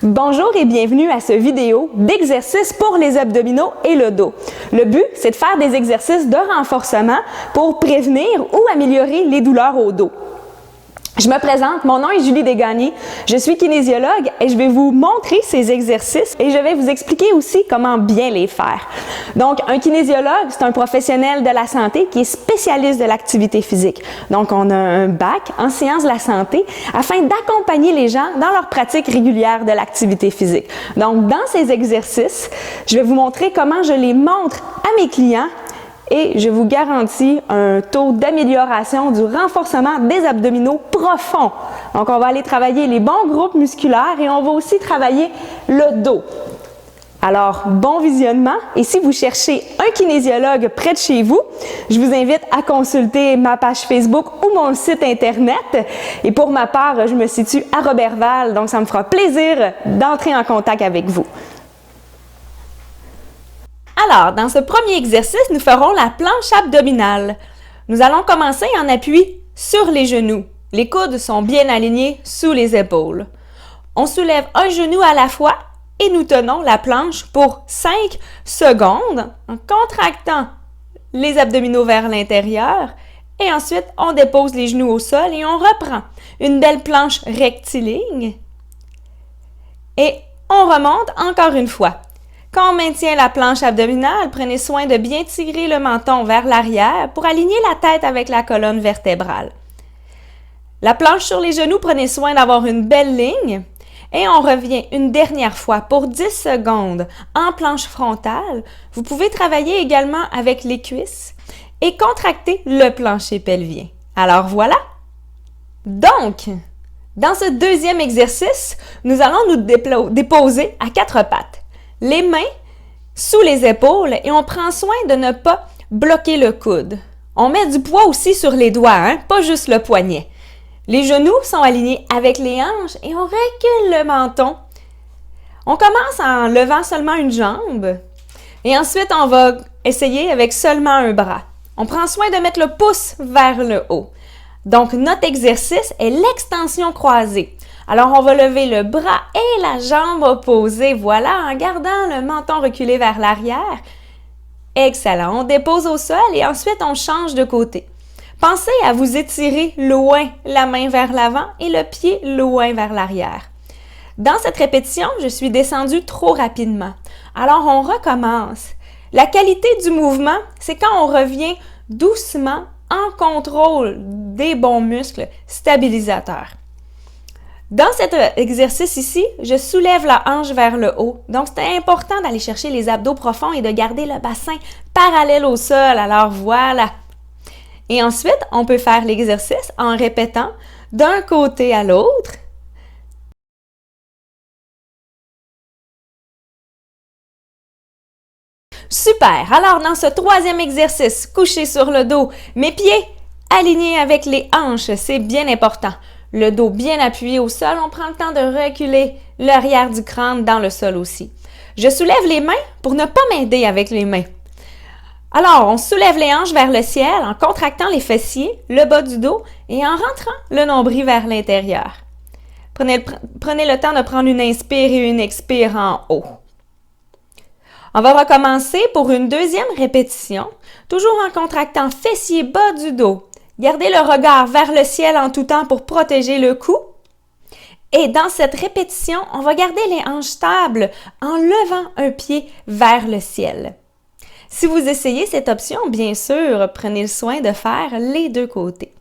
Bonjour et bienvenue à cette vidéo d'exercices pour les abdominaux et le dos. Le but, c'est de faire des exercices de renforcement pour prévenir ou améliorer les douleurs au dos. Je me présente, mon nom est Julie Desgagnés, je suis kinésiologue et je vais vous montrer ces exercices et je vais vous expliquer aussi comment bien les faire. Donc, un kinésiologue, c'est un professionnel de la santé qui est spécialiste de l'activité physique. Donc, on a un bac en sciences de la santé afin d'accompagner les gens dans leur pratique régulière de l'activité physique. Donc, dans ces exercices, je vais vous montrer comment je les montre à mes clients et je vous garantis un taux d'amélioration du renforcement des abdominaux profonds. Donc, on va aller travailler les bons groupes musculaires et on va aussi travailler le dos. Alors, bon visionnement et si vous cherchez un kinésiologue près de chez vous, je vous invite à consulter ma page Facebook ou mon site Internet. Et pour ma part, je me situe à Roberval, donc ça me fera plaisir d'entrer en contact avec vous. Alors, dans ce premier exercice, nous ferons la planche abdominale. Nous allons commencer en appui sur les genoux. Les coudes sont bien alignés sous les épaules. On soulève un genou à la fois et nous tenons la planche pour 5 secondes en contractant les abdominaux vers l'intérieur et ensuite on dépose les genoux au sol et on reprend une belle planche rectiligne et on remonte encore une fois. Quand on maintient la planche abdominale, prenez soin de bien tirer le menton vers l'arrière pour aligner la tête avec la colonne vertébrale. La planche sur les genoux, prenez soin d'avoir une belle ligne et on revient une dernière fois pour 10 secondes en planche frontale. Vous pouvez travailler également avec les cuisses et contracter le plancher pelvien. Alors voilà! Donc, dans ce deuxième exercice, nous allons nous déposer à 4 pattes. Les mains sous les épaules et on prend soin de ne pas bloquer le coude. On met du poids aussi sur les doigts, pas juste le poignet. Les genoux sont alignés avec les hanches et on recule le menton. On commence en levant seulement une jambe et ensuite on va essayer avec seulement un bras. On prend soin de mettre le pouce vers le haut. Donc notre exercice est l'extension croisée. Alors, on va lever le bras et la jambe opposée, voilà, en gardant le menton reculé vers l'arrière. Excellent. On dépose au sol et ensuite, on change de côté. Pensez à vous étirer loin la main vers l'avant et le pied loin vers l'arrière. Dans cette répétition, je suis descendue trop rapidement. Alors, on recommence. La qualité du mouvement, c'est quand on revient doucement en contrôle des bons muscles stabilisateurs. Dans cet exercice ici, je soulève la hanche vers le haut. Donc, c'est important d'aller chercher les abdos profonds et de garder le bassin parallèle au sol. Alors, voilà. Et ensuite, on peut faire l'exercice en répétant d'un côté à l'autre. Super! Alors, dans ce troisième exercice, couché sur le dos, mes pieds alignés avec les hanches, c'est bien important. Le dos bien appuyé au sol, on prend le temps de reculer l'arrière du crâne dans le sol aussi. Je soulève les mains pour ne pas m'aider avec les mains. Alors, on soulève les hanches vers le ciel en contractant les fessiers, le bas du dos et en rentrant le nombril vers l'intérieur. Prenez le temps de prendre une inspire et une expire en haut. On va recommencer pour une deuxième répétition, toujours en contractant fessiers, bas du dos. Gardez le regard vers le ciel en tout temps pour protéger le cou. Et dans cette répétition, on va garder les hanches stables en levant un pied vers le ciel. Si vous essayez cette option, bien sûr, prenez le soin de faire les deux côtés.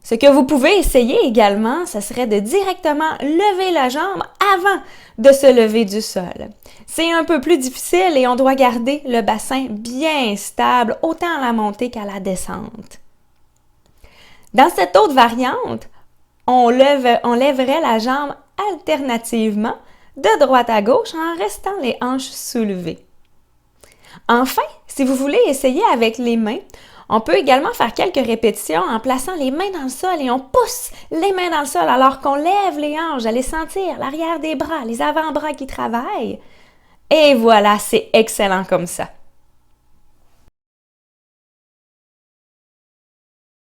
Ce que vous pouvez essayer également, ce serait de directement lever la jambe avant de se lever du sol. C'est un peu plus difficile et on doit garder le bassin bien stable, autant à la montée qu'à la descente. Dans cette autre variante, on lèverait la jambe alternativement de droite à gauche en restant les hanches soulevées. Enfin, si vous voulez essayer avec les mains, on peut également faire quelques répétitions en plaçant les mains dans le sol et on pousse les mains dans le sol alors qu'on lève les hanches. Allez sentir l'arrière des bras, les avant-bras qui travaillent. Et voilà, c'est excellent comme ça.